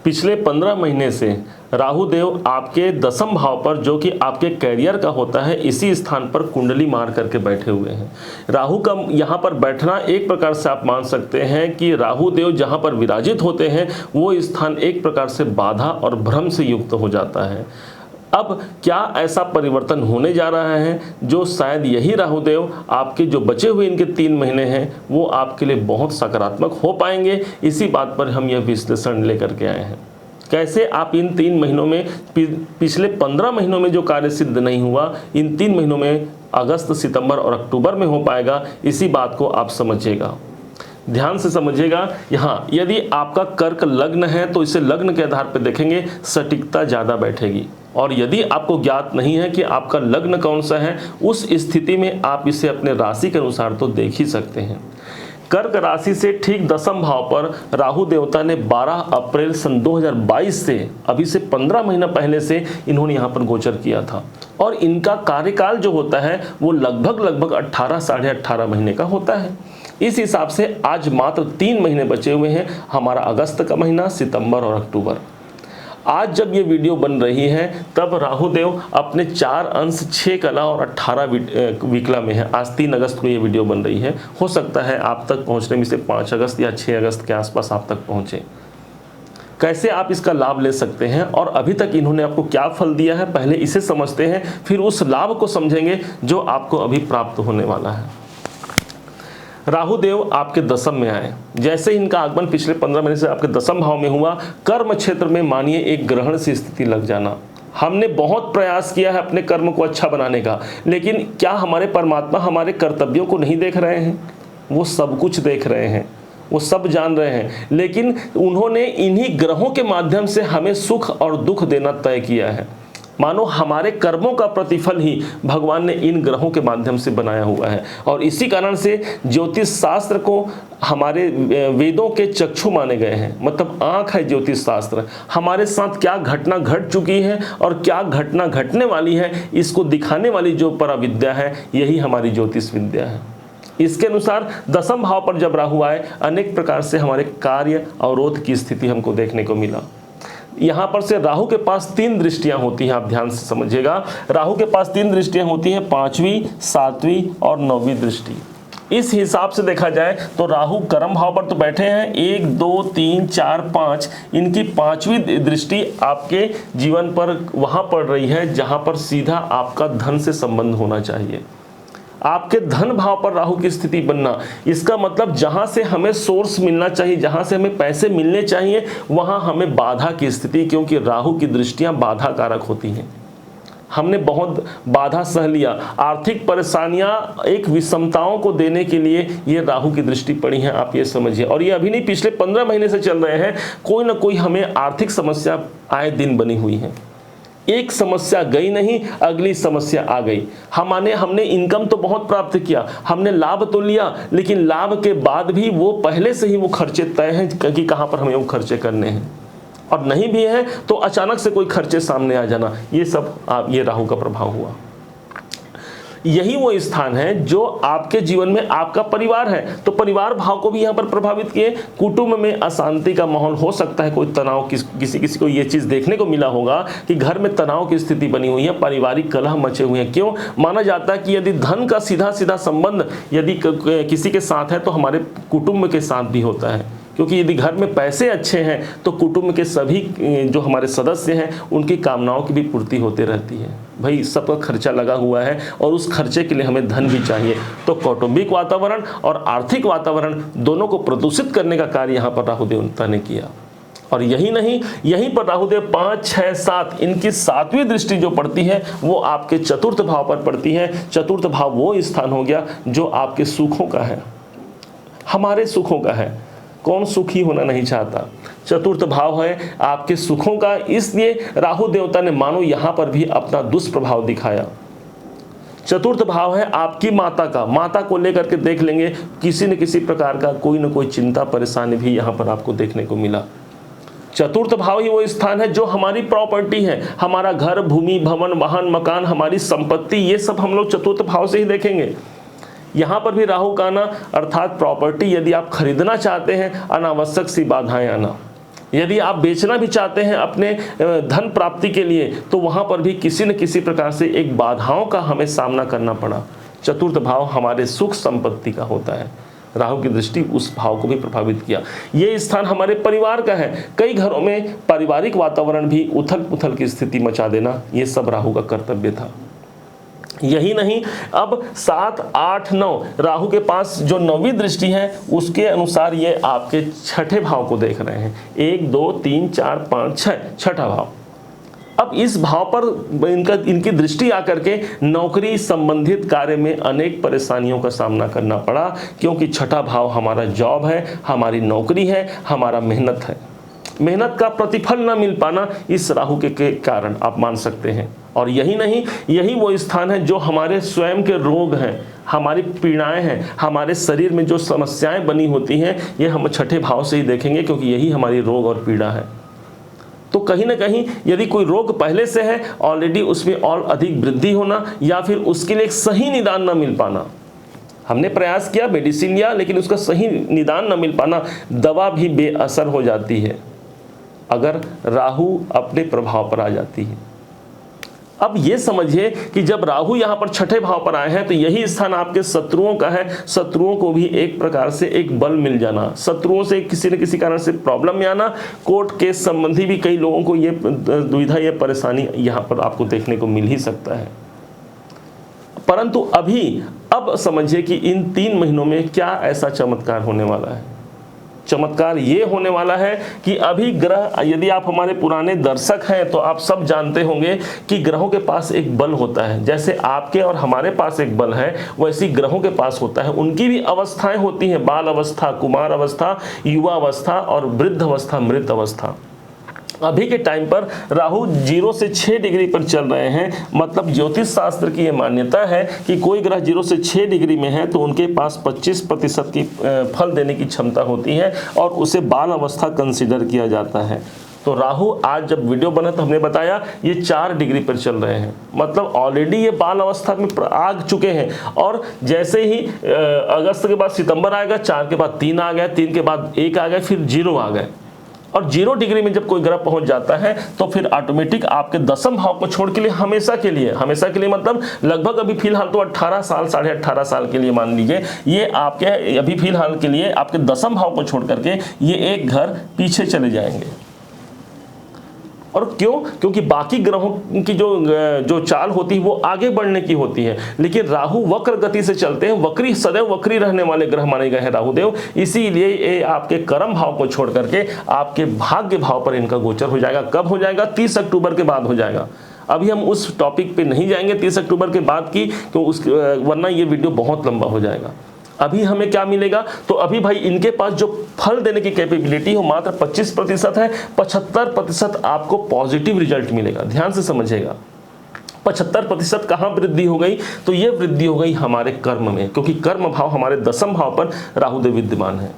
पिछले 15 महीने से राहु देव आपके दसम भाव पर, जो कि आपके कैरियर का होता है, इसी स्थान पर कुंडली मार करके बैठे हुए हैं। राहु का यहाँ पर बैठना एक प्रकार से आप मान सकते हैं कि राहु देव जहाँ पर विराजित होते हैं वो स्थान एक प्रकार से बाधा और भ्रम से युक्त हो जाता है। अब क्या ऐसा परिवर्तन होने जा रहा है जो शायद यही राहु देव आपके जो बचे हुए इनके 3 महीने हैं वो आपके लिए बहुत सकारात्मक हो पाएंगे, इसी बात पर हम यह विश्लेषण लेकर के आए हैं। कैसे आप इन 3 महीनों में, पिछले 15 महीनों में जो कार्य सिद्ध नहीं हुआ, इन 3 महीनों में अगस्त, सितंबर और अक्टूबर में हो पाएगा, इसी बात को आप समझिएगा, ध्यान से समझिएगा। यहाँ यदि आपका कर्क लग्न है तो इसे लग्न के आधार पर देखेंगे, सटीकता ज़्यादा बैठेगी। और यदि आपको ज्ञात नहीं है कि आपका लग्न कौन सा है, उस स्थिति में आप इसे अपने राशि के अनुसार तो देख ही सकते हैं। कर्क राशि से ठीक दसम भाव पर राहु देवता ने 12 अप्रैल सन 2022 से, अभी से 15 महीना पहले से इन्होंने यहाँ पर गोचर किया था। और इनका कार्यकाल जो होता है वो लगभग 18 साढ़े 18 महीने का होता है। इस हिसाब से आज मात्र 3 महीने बचे हुए हैं, हमारा अगस्त का महीना, सितंबर और अक्टूबर। आज जब ये वीडियो बन रही है तब राहु देव अपने 4 अंश 6 कला और 18 विकला में है। आज 3 अगस्त को ये वीडियो बन रही है, हो सकता है आप तक पहुंचने में से 5 अगस्त या 6 अगस्त के आसपास आप तक पहुंचे। कैसे आप इसका लाभ ले सकते हैं और अभी तक इन्होंने आपको क्या फल दिया है, पहले इसे समझते हैं, फिर उस लाभ को समझेंगे जो आपको अभी प्राप्त होने वाला है। राहु देव आपके दसम में आए, जैसे इनका आगमन पिछले 15 महीने से आपके दसम भाव में हुआ, कर्म क्षेत्र में मानिए एक ग्रहण सी स्थिति लग जाना। हमने बहुत प्रयास किया है अपने कर्म को अच्छा बनाने का, लेकिन क्या हमारे परमात्मा हमारे कर्तव्यों को नहीं देख रहे हैं? वो सब कुछ देख रहे हैं, वो सब जान रहे हैं, लेकिन उन्होंने इन्हीं ग्रहों के माध्यम से हमें सुख और दुख देना तय किया है। मानो हमारे कर्मों का प्रतिफल ही भगवान ने इन ग्रहों के माध्यम से बनाया हुआ है। और इसी कारण से ज्योतिष शास्त्र को हमारे वेदों के चक्षु माने गए हैं, मतलब आंख है ज्योतिष शास्त्र। हमारे साथ क्या घटना घट चुकी है और क्या घटना घटने वाली है, इसको दिखाने वाली जो पराविद्या है, यही हमारी ज्योतिष विद्या है। इसके अनुसार दसम भाव पर जब राहु आए, अनेक प्रकार से हमारे कार्य अवरोध की स्थिति हमको देखने को मिला। यहाँ पर से राहु के पास 3 दृष्टियां होती हैं, आप ध्यान से समझिएगा। राहु के पास 3 दृष्टियां होती हैं, 5वीं, 7वीं और 9वीं दृष्टि। इस हिसाब से देखा जाए तो राहु कर्म भाव पर तो बैठे हैं, 1 2 3 4 5, इनकी 5वीं दृष्टि आपके जीवन पर वहाँ पड़ रही है जहाँ पर सीधा आपका धन से संबंध होना चाहिए। आपके धन भाव पर राहु की स्थिति बनना, इसका मतलब जहां से हमें सोर्स मिलना चाहिए, जहां से हमें पैसे मिलने चाहिए, वहां हमें बाधा की स्थिति, क्योंकि राहु की दृष्टियां बाधा कारक होती हैं। हमने बहुत बाधा सह लिया, आर्थिक परेशानियां, एक विषमताओं को देने के लिए ये राहु की दृष्टि पड़ी है, आप ये समझिए। और ये अभी नहीं, पिछले 15 महीने से चल रहे हैं। कोई ना कोई हमें आर्थिक समस्या आए दिन बनी हुई है। एक समस्या गई नहीं, अगली समस्या आ गई। हमने इनकम तो बहुत प्राप्त किया, हमने लाभ तो लिया, लेकिन लाभ के बाद भी वो पहले से ही वो खर्चे तय हैं कि कहाँ पर हमें वो खर्चे करने हैं, और नहीं भी है तो अचानक से कोई खर्चे सामने आ जाना। ये सब ये राहु का प्रभाव हुआ। यही वो स्थान है जो आपके जीवन में आपका परिवार है, तो परिवार भाव को भी यहाँ पर प्रभावित किए। कुटुंब में अशांति का माहौल हो सकता है, कोई तनाव, किसी को ये चीज़ देखने को मिला होगा कि घर में तनाव की स्थिति बनी हुई है, पारिवारिक कलह मचे हुए हैं। क्यों? माना जाता है कि यदि धन का सीधा संबंध यदि किसी के साथ है तो हमारे कुटुंब के साथ भी होता है, क्योंकि यदि घर में पैसे अच्छे हैं तो कुटुंब के सभी जो हमारे सदस्य हैं उनकी कामनाओं की भी पूर्ति होते रहती है। भाई सबका खर्चा लगा हुआ है और उस खर्चे के लिए हमें धन भी चाहिए, तो कौटुंबिक वातावरण और आर्थिक वातावरण दोनों को प्रदूषित करने का कार्य यहाँ पर राहु देवता ने किया। और यही नहीं, यहीं पर राहुदेव 5 6 7 इनकी 7वीं दृष्टि जो पड़ती है वो आपके चतुर्थ भाव पर पड़ती है। चतुर्थ भाव वो स्थान हो गया जो आपके सुखों का है, हमारे सुखों का है। कौन सुखी होना नहीं चाहता? चतुर्थ भाव है आपके सुखों का, इसलिए राहु देवता ने मानो यहाँ पर भी अपना दुष्प्रभाव दिखाया। चतुर्थ भाव है आपकी माता का, माता को लेकर के देख लेंगे किसी न किसी प्रकार का कोई न कोई चिंता परेशानी भी यहाँ पर आपको देखने को मिला। चतुर्थ भाव ही वो स्थान है जो हमारी प्रॉपर्टी है, हमारा घर, भूमि, भवन, वाहन, मकान, हमारी संपत्ति, ये सब हम लोग चतुर्थ भाव से ही देखेंगे। यहाँ पर भी राहु का आना अर्थात प्रॉपर्टी यदि आप खरीदना चाहते हैं, अनावश्यक सी बाधाएं आना, यदि आप बेचना भी चाहते हैं अपने धन प्राप्ति के लिए, तो वहाँ पर भी किसी न किसी प्रकार से एक बाधाओं का हमें सामना करना पड़ा। चतुर्थ भाव हमारे सुख संपत्ति का होता है, राहु की दृष्टि उस भाव को भी प्रभावित किया। ये स्थान हमारे परिवार का है, कई घरों में पारिवारिक वातावरण भी उथल पुथल की स्थिति मचा देना, ये सब राहु का कर्तव्य था। यही नहीं, अब 7, 8, 9 राहु के पास जो 9वीं दृष्टि है उसके अनुसार ये आपके छठे भाव को देख रहे हैं। 1, 2, 3, 4, 5, 6, छठा भाव। अब इस भाव पर इनकी दृष्टि आकर के नौकरी संबंधित कार्य में अनेक परेशानियों का सामना करना पड़ा, क्योंकि छठा भाव हमारा जॉब है, हमारी नौकरी है, हमारा मेहनत है। मेहनत का प्रतिफल न मिल पाना इस राहु के कारण आप मान सकते हैं। और यही नहीं, यही वो स्थान है जो हमारे स्वयं के रोग हैं, हमारी पीड़ाएं हैं, हमारे शरीर में जो समस्याएं बनी होती हैं, ये हम छठे भाव से ही देखेंगे, क्योंकि यही हमारी रोग और पीड़ा है। तो कहीं ना कहीं यदि कोई रोग पहले से है, ऑलरेडी उसमें और अधिक वृद्धि होना, या फिर उसके लिए एक सही निदान न मिल पाना। हमने प्रयास किया, मेडिसिन लिया, लेकिन उसका सही निदान न मिल पाना, दवा भी बेअसर हो जाती है अगर राहु अपने प्रभाव पर आ जाती है। अब ये समझिए कि जब राहु यहाँ पर छठे भाव पर आए हैं, तो यही स्थान आपके शत्रुओं का है। शत्रुओं को भी एक प्रकार से एक बल मिल जाना, शत्रुओं से किसी न किसी कारण से प्रॉब्लम में आना, कोर्ट केस संबंधी भी कई लोगों को ये दुविधा, ये परेशानी यहाँ पर आपको देखने को मिल ही सकता है। परंतु अब समझिए कि इन 3 महीनों में क्या ऐसा चमत्कार होने वाला है। चमत्कार ये होने वाला है कि अभी ग्रह, यदि आप हमारे पुराने दर्शक हैं तो आप सब जानते होंगे कि ग्रहों के पास एक बल होता है। जैसे आपके और हमारे पास एक बल है, वैसी ग्रहों के पास होता है। उनकी भी अवस्थाएं होती हैं, बाल अवस्था, कुमार अवस्था, युवा अवस्था और वृद्ध अवस्था, मृत अवस्था। अभी के टाइम पर राहु 0 से 6 डिग्री पर चल रहे हैं। मतलब ज्योतिष शास्त्र की यह मान्यता है कि कोई ग्रह 0 से 6 डिग्री में है तो उनके पास 25% की फल देने की क्षमता होती है, और उसे बाल अवस्था कंसिडर किया जाता है। तो राहु आज जब वीडियो बना तो हमने बताया ये 4 डिग्री पर चल रहे हैं, मतलब ऑलरेडी ये बाल अवस्था में आ चुके हैं। और जैसे ही अगस्त के बाद सितंबर आएगा, 4 के बाद 3 आ गया, 3 के बाद 1 आ गया, फिर 0 आ गए। और 0 डिग्री में जब कोई ग्रह पहुंच जाता है तो फिर ऑटोमेटिक आपके दशम भाव को छोड़ के लिए हमेशा के लिए मतलब लगभग अभी फिलहाल तो 18 साल, 18.5 साल के लिए मान लीजिए, ये आपके अभी फिलहाल के लिए आपके दशम भाव को छोड़ करके ये एक घर पीछे चले जाएंगे। और क्यों? क्योंकि बाकी ग्रहों की जो चाल होती है वो आगे बढ़ने की होती है, लेकिन राहु वक्र गति से चलते हैं। सदैव वक्री रहने वाले ग्रह माने गए हैं राहुदेव। इसीलिए ये आपके कर्म भाव को छोड़ करके आपके भाग्य भाव पर इनका गोचर हो जाएगा। कब हो जाएगा? 30 अक्टूबर के बाद हो जाएगा। अभी हम उस टॉपिक पे नहीं जाएंगे 30 अक्टूबर के बाद की, तो वरना ये वीडियो बहुत लंबा हो जाएगा। अभी हमें क्या मिलेगा? तो अभी भाई इनके पास जो फल देने की कैपेबिलिटी हो मात्र 25% है। 75% आपको पॉजिटिव रिजल्ट मिलेगा। ध्यान से समझिएगा, 75% कहाँ वृद्धि हो गई? तो ये वृद्धि हो गई हमारे कर्म में, क्योंकि कर्म भाव हमारे दशम भाव पर राहुदेव विद्यमान है।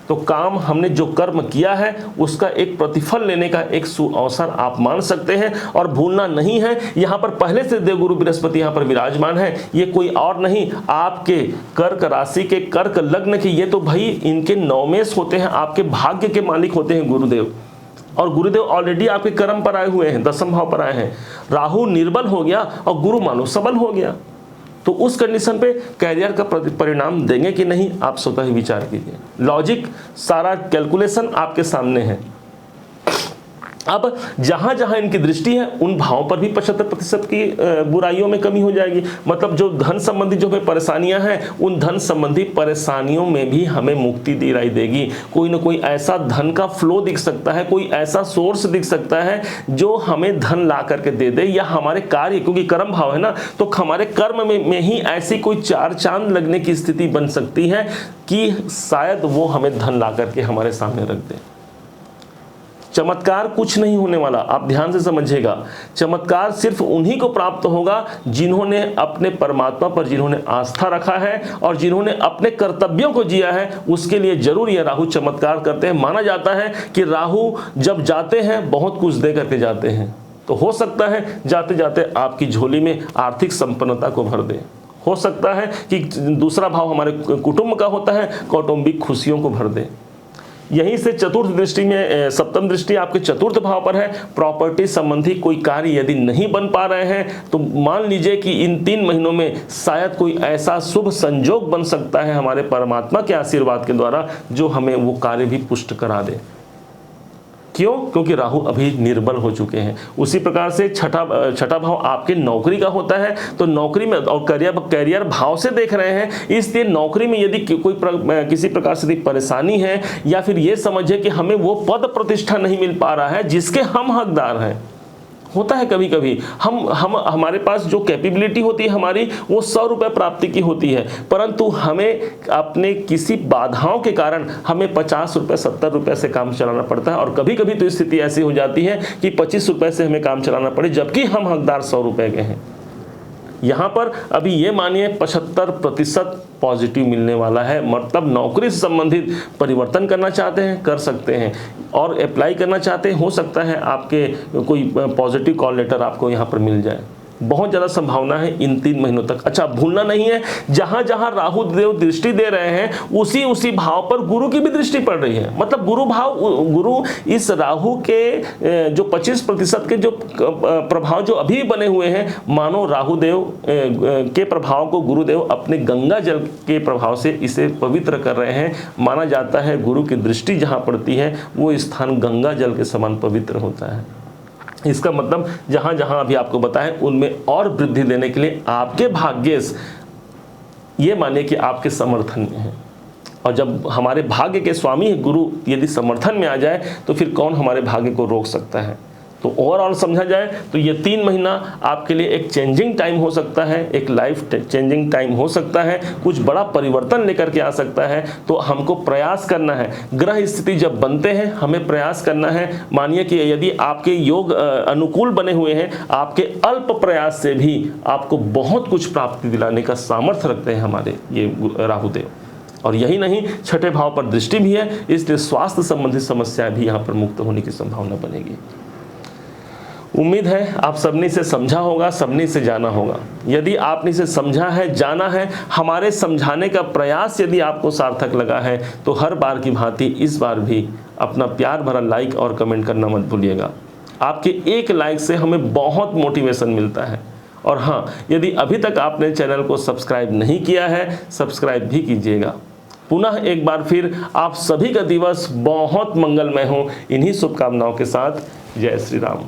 तो काम हमने जो कर्म किया है उसका एक प्रतिफल लेने का एक सुअवसर आप मान सकते हैं, और भूलना नहीं है। यहाँ पर पहले से देवगुरु बृहस्पति यहाँ पर विराजमान है। ये कोई और नहीं, आपके कर्क राशि के, कर्क लग्न के, ये तो भाई इनके नवमेश होते हैं, आपके भाग्य के मालिक होते हैं गुरुदेव। और गुरुदेव ऑलरेडी आपके कर्म पर आए हुए हैं, दशम भाव पर आए हैं। राहु निर्बल हो गया और गुरु मानो सबल हो गया, तो उस कंडीशन पे कैरियर का परिणाम देंगे कि नहीं, आप स्वतः ही विचार कीजिए। लॉजिक, सारा कैलकुलेशन आपके सामने है। अब जहां जहां इनकी दृष्टि है उन भावों पर भी 75% की बुराइयों में कमी हो जाएगी। मतलब जो धन संबंधी जो हमें परेशानियां हैं, उन धन संबंधी परेशानियों में भी हमें मुक्ति दिलाई देगी। कोई ना कोई ऐसा धन का फ्लो दिख सकता है, कोई ऐसा सोर्स दिख सकता है जो हमें धन ला करके दे दे, या हमारे कार्य, क्योंकि कर्म भाव है ना, तो हमारे कर्म में ही ऐसी कोई 4 चांद लगने की स्थिति बन सकती है कि शायद वो हमें धन ला करके हमारे सामने रख दे। चमत्कार कुछ नहीं होने वाला, आप ध्यान से समझिएगा। चमत्कार सिर्फ उन्हीं को प्राप्त होगा जिन्होंने अपने परमात्मा पर जिन्होंने आस्था रखा है और जिन्होंने अपने कर्तव्यों को जिया है, उसके लिए जरूर ये राहु चमत्कार करते हैं। माना जाता है कि राहु जब जाते हैं बहुत कुछ दे करके जाते हैं, तो हो सकता है जाते जाते आपकी झोली में आर्थिक संपन्नता को भर दे। हो सकता है कि दूसरा भाव हमारे कुटुंब का होता है, कौटुंबिक खुशियों को भर दे। यहीं से चतुर्थ दृष्टि में, सप्तम दृष्टि आपके चतुर्थ भाव पर है। प्रॉपर्टी संबंधी कोई कार्य यदि नहीं बन पा रहे हैं तो मान लीजिए कि इन 3 महीनों में शायद कोई ऐसा शुभ संयोग बन सकता है हमारे परमात्मा के आशीर्वाद के द्वारा जो हमें वो कार्य भी पुष्ट करा दे। क्यों? क्योंकि राहु अभी निर्बल हो चुके हैं। उसी प्रकार से छठा भाव आपके नौकरी का होता है, तो नौकरी में और करियर भाव से देख रहे हैं, इसलिए नौकरी में यदि किसी प्रकार से परेशानी है या फिर ये समझे कि हमें वो पद प्रतिष्ठा नहीं मिल पा रहा है जिसके हम हकदार हैं। होता है कभी कभी हम हमारे पास जो कैपेबिलिटी होती है हमारी, वो 100 रुपये प्राप्ति की होती है, परंतु हमें अपने किसी बाधाओं के कारण हमें 50 रुपये 70 रुपये से काम चलाना पड़ता है। और कभी कभी तो स्थिति ऐसी हो जाती है कि 25 रुपये से हमें काम चलाना पड़े, जबकि हम हकदार 100 रुपये के हैं। यहाँ पर अभी ये मानिए 75% पॉजिटिव मिलने वाला है। मतलब नौकरी से संबंधित परिवर्तन करना चाहते हैं, कर सकते हैं, और अप्लाई करना चाहते हैं, हो सकता है आपके कोई पॉजिटिव कॉल लेटर आपको यहाँ पर मिल जाए। बहुत ज़्यादा संभावना है इन 3 महीनों तक। अच्छा, भूलना नहीं है, जहां जहां राहु देव दृष्टि दे रहे हैं उसी भाव पर गुरु की भी दृष्टि पड़ रही है। मतलब गुरु इस राहु के जो 25% के जो प्रभाव जो अभी बने हुए हैं, मानो राहु देव के प्रभाव को गुरुदेव अपने गंगा जल के प्रभाव से इसे पवित्र कर रहे हैं। माना जाता है गुरु की दृष्टि जहाँ पड़ती है वो स्थान गंगा जल के समान पवित्र होता है। इसका मतलब जहां जहां अभी आपको बताएं उनमें और वृद्धि देने के लिए आपके भाग्येश ये माने कि आपके समर्थन में है। और जब हमारे भाग्य के स्वामी गुरु यदि समर्थन में आ जाए तो फिर कौन हमारे भाग्य को रोक सकता है। तो ओवरऑल समझा जाए तो ये 3 महीना आपके लिए एक चेंजिंग टाइम हो सकता है, एक लाइफ चेंजिंग टाइम हो सकता है, कुछ बड़ा परिवर्तन लेकर के आ सकता है। तो हमको प्रयास करना है, ग्रह स्थिति जब बनते हैं हमें प्रयास करना है। मानिए कि यदि आपके योग अनुकूल बने हुए हैं, आपके अल्प प्रयास से भी आपको बहुत कुछ प्राप्ति दिलाने का सामर्थ्य रखते हैं हमारे ये राहुदेव। और यही नहीं, छठे भाव पर दृष्टि भी है, इसलिए स्वास्थ्य संबंधित समस्याएं भी यहाँ पर मुक्त होने की संभावना बनेगी। उम्मीद है आप सबने इसे समझा होगा, सबने इसे जाना होगा। यदि आपने इसे समझा है, जाना है, हमारे समझाने का प्रयास यदि आपको सार्थक लगा है तो हर बार की भांति इस बार भी अपना प्यार भरा लाइक और कमेंट करना मत भूलिएगा। आपके एक लाइक से हमें बहुत मोटिवेशन मिलता है। और हाँ, यदि अभी तक आपने चैनल को सब्सक्राइब नहीं किया है, सब्सक्राइब भी कीजिएगा। पुनः एक बार फिर आप सभी का दिवस बहुत मंगलमय हो, इन्हीं शुभकामनाओं के साथ जय श्री राम।